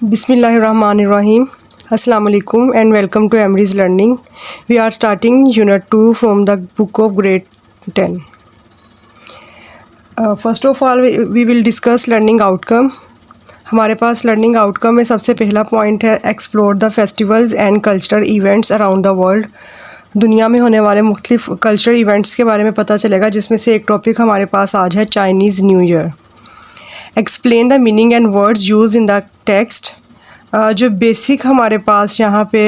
Bismillahirrahmanirrahim. Assalamu alaikum and welcome to Emery's Learning. We are starting Unit 2 from the book of Grade 10. First of all, we will discuss learning outcome. हमारे पास learning outcome में सबसे पहला point है explore the festivals and cultural events around the world. दुनिया में होने वाले मुख्तलिफ कल्चरल इवेंट्स के बारे में पता चलेगा, जिसमें से एक टॉपिक हमारे पास आज है Chinese new Year. Explain the meaning and words use in the text. जो बेसिक हमारे पास यहाँ पे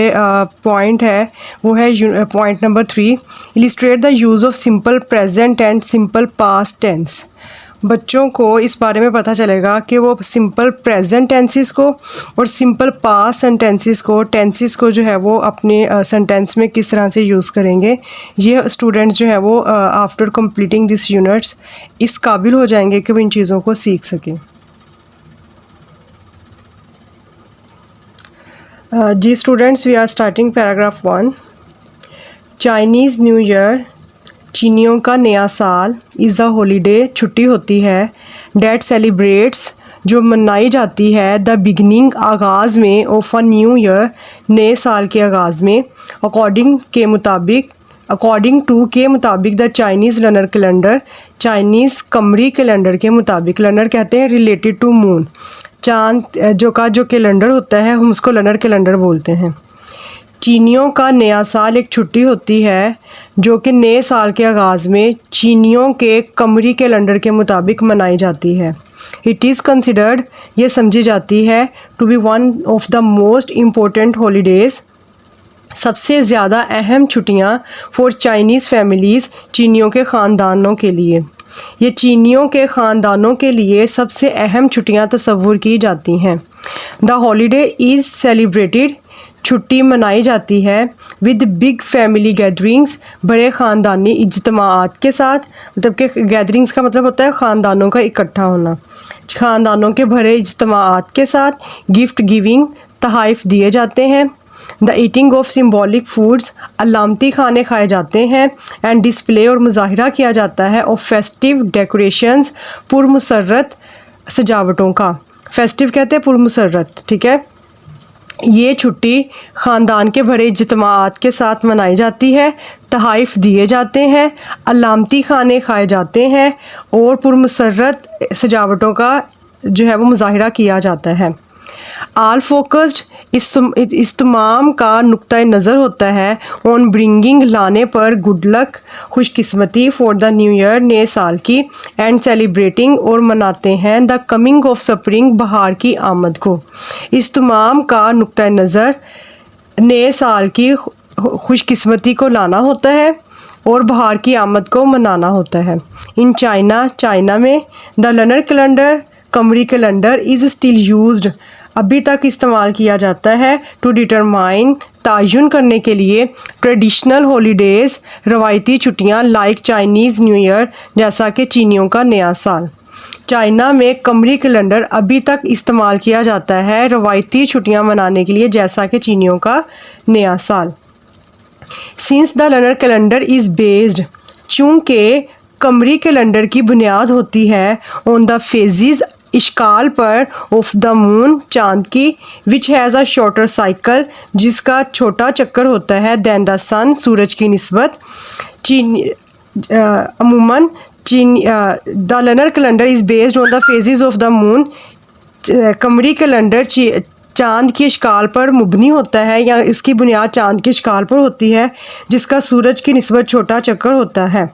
पॉइंट है वो है point number 3. Illustrate the use of simple present and simple past tense. बच्चों को इस बारे में पता चलेगा कि वो सिंपल प्रेजेंट टेंसेस को और सिंपल पास्ट टेंसेस को जो है वो अपने सेंटेंस में किस तरह से यूज़ करेंगे. ये स्टूडेंट्स जो है वो आफ्टर कंप्लीटिंग दिस यूनिट्स इस काबिल हो जाएंगे कि वो इन चीज़ों को सीख सकें. जी students, we are starting paragraph 1. Chinese new year, चीनियों का नया साल, इज़ अ हॉलीडे, छुट्टी होती है. डेट सेलिब्रेट्स, जो मनाई जाती है, द बिगनिंग, आगाज़ में, ऑफ अ न्यू ईयर, नए साल के आगाज़ में. अकॉर्डिंग टू के मुताबिक the Chinese lunar calendar, Chinese कमरी कैलेंडर के मुताबिक. लनर कहते हैं रिलेटेड टू मून. चांद जो कैलेंडर होता है हम उसको लनर कैलेंडर बोलते हैं. चीनियों का नया साल एक छुट्टी होती है जो कि नए साल के आगाज़ में चीनियों के कमरी कैलेंडर के मुताबिक मनाई जाती है. इट इज़ कंसिडर्ड, ये समझी जाती है, to be one of the most important holidays, सबसे ज़्यादा अहम छुट्टियाँ, फॉर चाइनीज़ फैमिलीज़, चीनियों के ख़ानदानों के लिए. ये चीनियों के ख़ानदानों के लिए सबसे अहम छुट्टियाँ तस्वुर की जाती हैं. द हॉलीडे इज़ सेलिब्रेटेड, छुट्टी मनाई जाती है, विद बिग फैमिली गैदरिंग्स, बड़े ख़ानदानी इज्तिमाआत के साथ. मतलब कि गैदरिंग्स का मतलब होता है ख़ानदानों का इकट्ठा होना. ख़ानदानों के बड़े इज्तिमाआत के साथ. गिफ्ट गिविंग, तोहफ़े दिए जाते हैं. The eating of symbolic foods, अलामती खाने खाए जाते हैं. एंड डिस्प्ले, और मुजाहिरा किया जाता है, ऑफ फेस्टिव डेकोरेशंस, पुरमसरत सजावटों का. फेस्टिव कहते हैं पुरमसरत, ठीक है. ये छुट्टी ख़ानदान के बड़े इज्तिमाआत के साथ मनाई जाती है, तोहफ़े दिए जाते हैं, अलामती खाने खाए जाते हैं और पुरमसरत सजावटों का जो है वो मुजाहिरा किया जाता है. आल फोकस्ड, इस तमाम का नुक्ता नज़र होता है, ऑन ब्रिंगिंग, लाने पर, गुड लक, खुशकिस्मती, फॉर द न्यू ईयर, नए साल की. एंड सेलिब्रेटिंग, और मनाते हैं, द कमिंग ऑफ स्प्रिंग, बहार की आमद को. इस तमाम का नुक्ता नज़र नए साल की खुशकिस्मती को लाना होता है और बहार की आमद को मनाना होता है. इन चाइना में, द लनर कैलेंडर, कमरी कैलेंडर, इज़ स्टिल यूज्ड, अभी तक इस्तेमाल किया जाता है, टू डिटरमाइन, तयन करने के लिए, ट्रेडिशनल हॉलीडेज़, रवायती छुट्टियाँ, लाइक चाइनीज़ न्यू ईयर, जैसा कि चीनियों का नया साल. चाइना में कमरी कैलेंडर अभी तक इस्तेमाल किया जाता है रवायती छुट्टियाँ मनाने के लिए, जैसा कि चीनियों का नया साल. Since the lunar calendar is based, चूँकि कमरी कैलेंडर की बुनियाद होती है, ऑन द फेजेस, इश्काल पर, ऑफ द मून, चाँद की, which has a shorter cycle, जिसका छोटा चक्कर होता है, दैन द सन, सूरज की निस्बत. अमूमन the lunar calendar is based on the phases of the moon. कमरी कैलेंडर चाँद की इश्काल पर मुबनी होता है, या इसकी बुनियाद चाँद की इश्काल पर होती है, जिसका सूरज की निस्बत छोटा चक्कर होता है.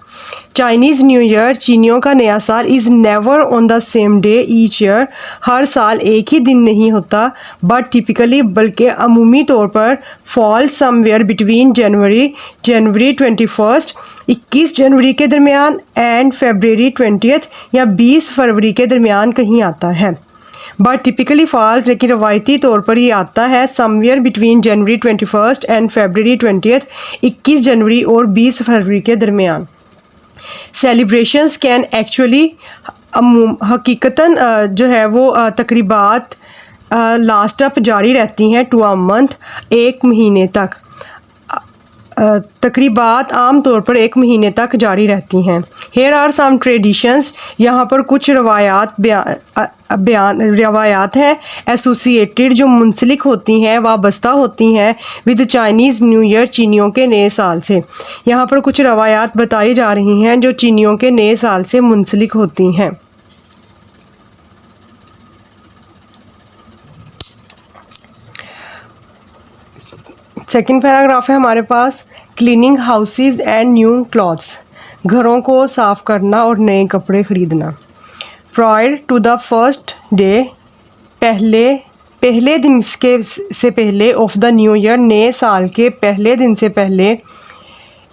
चाइनीज़ न्यू ईयर, चीनियों का नया साल, is never on the same day each year, हर साल एक ही दिन नहीं होता, बट टिपिकली, बल्कि अमूमी तौर पर, फॉल समवेयर बिटवीन जनवरी 21, 21 जनवरी के दरमियान, एंड फरवरी 20, या 20 फरवरी के दरमियान कहीं आता है. बट टिपिकली फॉल्स, लेकिन रवायती तौर पर ये आता है, समवेयर बिटवीन जनवरी 21 एंड फरवरी 20, 21 जनवरी और 20 फरवरी के दरमियान. सेलिब्रेशंस कैन एक्चुअली, हकीकतन जो है वो तकरीबात लास्ट अप जारी रहती हैं, टू अ मंथ, एक महीने तक. तकरीबात आम तौर पर 1 महीने तक जारी रहती हैं। हेयर आर सम ट्रेडिशंस, यहाँ पर कुछ रवायात हैं एसोसिएटेड जो मुंसलिक होती हैं, वाबस्ता होती हैं विद चाइनीज़ न्यू ईयर, चीनियों के नए साल से। यहाँ पर कुछ रवायात बताई जा रही हैं जो चीनियों के नए साल से मुंसलिक होती हैं। सेकंड पैराग्राफ है हमारे पास, cleaning houses and new clothes, घरों को साफ़ करना और नए कपड़े ख़रीदना। Prior to the first day, पहले दिन से पहले ऑफ द न्यू ईयर, नए साल के पहले दिन से पहले,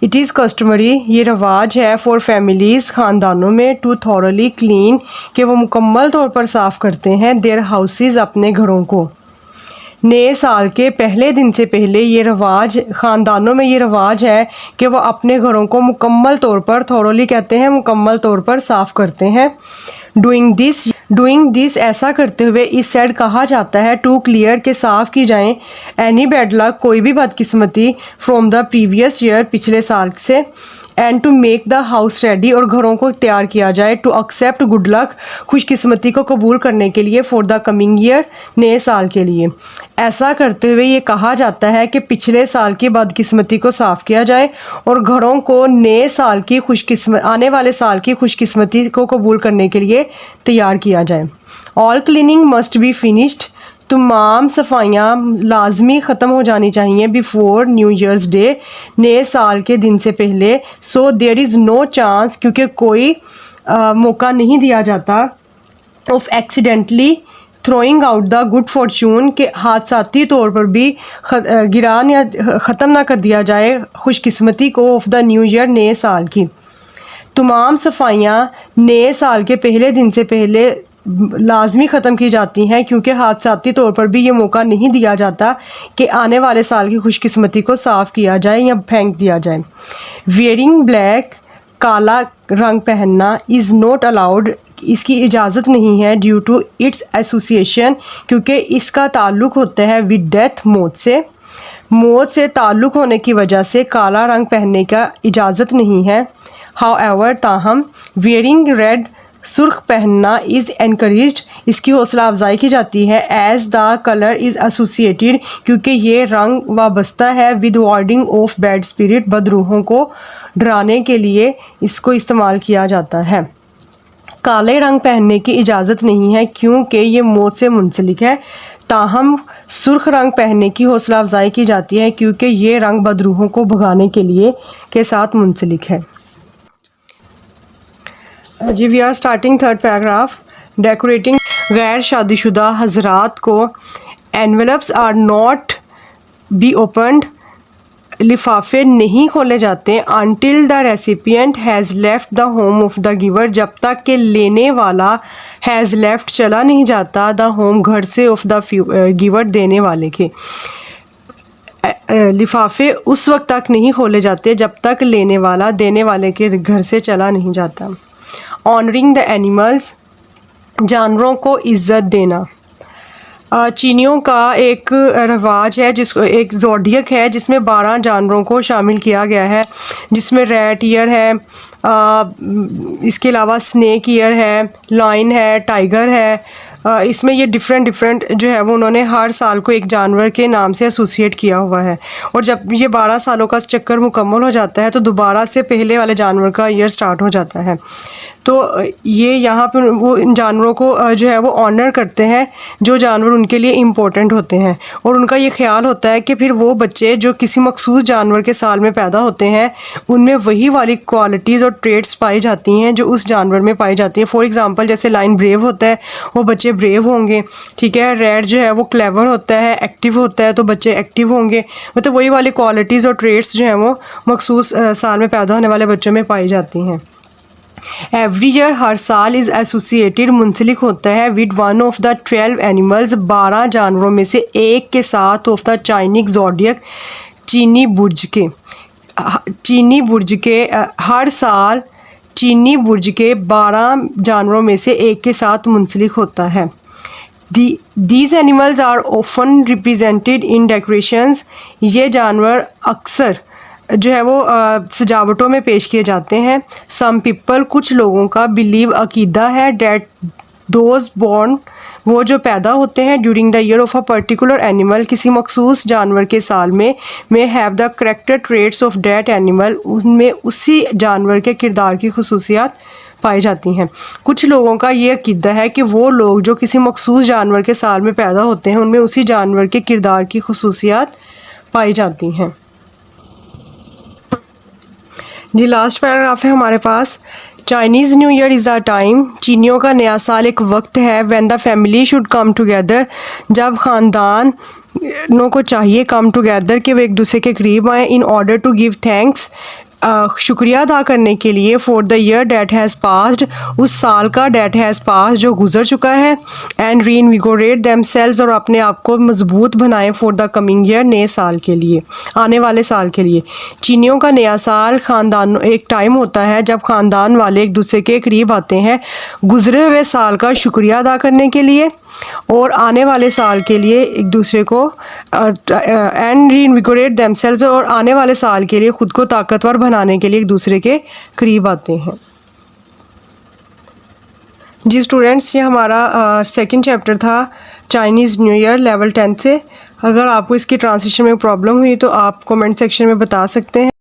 इट इज़ कस्टमरी, ये रवाज है फॉर फैमिलीज़, ख़ानदानों में, टू थॉरली क्लीन, कि वो मुकम्मल तौर पर साफ़ करते हैं, देयर हाउसेस, अपने घरों को। नए साल के पहले दिन से पहले ये रवाज, ख़ानदानों में ये रवाज है कि वह अपने घरों को मुकम्मल तौर पर, थॉरली कहते हैं मुकम्मल तौर पर साफ़ करते हैं। डूइंग दिस ऐसा करते हुए, इस सेड कहा जाता है, टू क्लियर के साफ़ की जाएं, एनी बैड लक, कोई भी बदकिस्मती, फ्रॉम द प्रीवियस ईयर, पिछले साल से, and to make the house ready, और घरों को तैयार किया जाए, टू एक्सेप्ट गुड लक, खुशकिस्मती को कबूल करने के लिए, फॉर द कमिंग ईयर, नए साल के लिए। ऐसा करते हुए ये कहा जाता है कि पिछले साल की बदकिस्मती को साफ़ किया जाए और घरों को नए साल की आने वाले साल की खुशकिस्मती को कबूल करने के लिए तैयार किया जाए। All cleaning must be finished, तमाम सफाइयाँ लाजमी ख़त्म हो जानी चाहिए बिफ़ोर न्यू ईयर्स डे, नए साल के दिन से पहले। So there is no chance, क्योंकि कोई मौका नहीं दिया जाता, of accidentally throwing out the good fortune, के हादसाती तौर पर भी गिरान या ख़त्म ना कर दिया जाए खुशकिस्मती को, ऑफ द न्यू ईयर, नए साल की। तमाम सफाइयाँ नए साल के पहले दिन से पहले लाजमी ख़त्म की जाती हैं, क्योंकि हादसाती तौर पर भी ये मौका नहीं दिया जाता कि आने वाले साल की खुशकिस्मती को साफ़ किया जाए या फेंक दिया जाए। वेयरिंग ब्लैक, काला रंग पहनना, इज़ नॉट अलाउड, इसकी इजाज़त नहीं है, ड्यू टू इट्स एसोसिएशन, क्योंकि इसका ताल्लुक़ होता है विद डेथ, मौत से ताल्लुक़ होने की वजह से काला रंग पहनने का इजाज़त नहीं है। हाउएवर, ताहम, वेयरिंग रेड, सुर्ख पहनना, इज़ एनकरेज्ड, इसकी हौसला अफजाई की जाती है, as the colour is associated, क्योंकि ये रंग वाबस्ता है with warding off bad spirit, बदरूहों को डराने के लिए इसको इस्तेमाल किया जाता है। काले रंग पहनने की इजाज़त नहीं है क्योंकि ये मौत से मुंसलिक है, ताहम सुर्ख रंग पहनने की हौसला अफजाई की जाती है क्योंकि ये रंग बदरूहों को भगाने के लिए के साथ मुंसलिक है। जी we are starting third paragraph, decorating, गैर शादीशुदा हजरात को envelopes are not be opened, लिफाफे नहीं खोले जाते, until the recipient has left the home of the giver, जब तक कि लेने वाला हैज़ लेफ्ट चला नहीं जाता, द होम घर से, ऑफ द गिवर देने वाले के। लिफाफे उस वक्त तक नहीं खोले जाते जब तक लेने वाला देने वाले के घर से चला नहीं जाता। ऑनरिंग द एनिमल्स, जानवरों को इज़्ज़त देना। चीनियों का एक रवाज है जिसको एक ज़ोडियक है जिसमें 12 जानवरों को शामिल किया गया है, जिसमें रैट ईयर है, इसके अलावा स्नेक ईयर है, लायन है, टाइगर है। इसमें ये डिफरेंट जो है वो उन्होंने हर साल को एक जानवर के नाम से एसोसिएट किया हुआ है, और जब ये 12 सालों का चक्कर मुकम्मल हो जाता है तो दोबारा से पहले वाले जानवर का ईयर स्टार्ट हो जाता है। तो ये यहाँ पे वो इन जानवरों को जो है वो ऑनर करते हैं जो जानवर उनके लिए इम्पोर्टेंट होते हैं, और उनका ये ख्याल होता है कि फिर वो बच्चे जो किसी मखसूस जानवर के साल में पैदा होते हैं उनमें वही वाली क्वालिटीज़ और ट्रेड्स पाई जाती हैं जो उस जानवर में पाई जाती हैं। फॉर एग्ज़ाम्पल जैसे लायन ब्रेव होता है, वो बच्चे ब्रेव होंगे, ठीक है। रेड जो है वो क्लेवर होता है, एक्टिव होता है, तो बच्चे एक्टिव होंगे। मतलब वही वाली क्वालिटीज़ और ट्रेड्स जो हैं वो मखसूस साल में पैदा होने वाले बच्चों में पाई जाती हैं। एवरी ईयर, हर साल, इज़ एसोसिएटेड, मुंसलिक होता है, with one of the 12 animals, 12 जानवरों में से एक के साथ, ऑफ द चाइनीज ज़ोडियक, चीनी बुर्ज के। चीनी बुर्ज के हर साल चीनी बुर्ज के 12 जानवरों में से एक के साथ मुंसलिक होता है। These animals are often represented in decorations, ये जानवर अक्सर जो है वो सजावटों में पेश किए जाते हैं। सम पीपल, कुछ लोगों का, बिलीव, अकीदा है, डैट दोज बॉर्न, वो जो पैदा होते हैं, during the year of a particular animal, किसी मखसूस जानवर के साल में have the character traits of that animal, उनमें उसी जानवर के किरदार की खसूसियात पाई जाती हैं। कुछ लोगों का ये अकीदा है कि वो लोग जो किसी मखसूस जानवर के साल में पैदा होते हैं उनमें उसी जानवर के किरदार की खसूसियात पाई जाती हैं। जी लास्ट पैराग्राफ है हमारे पास। Chinese new year is a time, चीनियों का नया साल एक वक्त है। When the family should come together, जब ख़ानदानों को चाहिए कम टुगेदर कि वे एक दूसरे के करीब आएँ। In order to give thanks, शुक्रिया अदा करने के लिए। For the year that has passed, उस साल का, डैट हैज़ पास्ड जो गुजर चुका है। एंड रीइनविगोरेट देमसेल्व्स, और अपने आप को मजबूत बनाएं। फॉर द कमिंग ईयर, नए साल के लिए, आने वाले साल के लिए। चीनियों का नया साल ख़ानदान एक टाइम होता है जब ख़ानदान वाले एक दूसरे के करीब आते हैं गुजरे हुए साल का शुक्रिया अदा करने के लिए और आने वाले साल के लिए एक दूसरे को एंड रीइनविगोरेट देमसेल्व्स, और आने वाले साल के लिए ख़ुद को ताकतवर बनाने के लिए एक दूसरे के करीब आते हैं। जी स्टूडेंट्स, ये हमारा सेकंड चैप्टर था चाइनीज़ न्यू ईयर लेवल 10 से। अगर आपको इसकी ट्रांसलेशन में प्रॉब्लम हुई तो आप कमेंट सेक्शन में बता सकते हैं।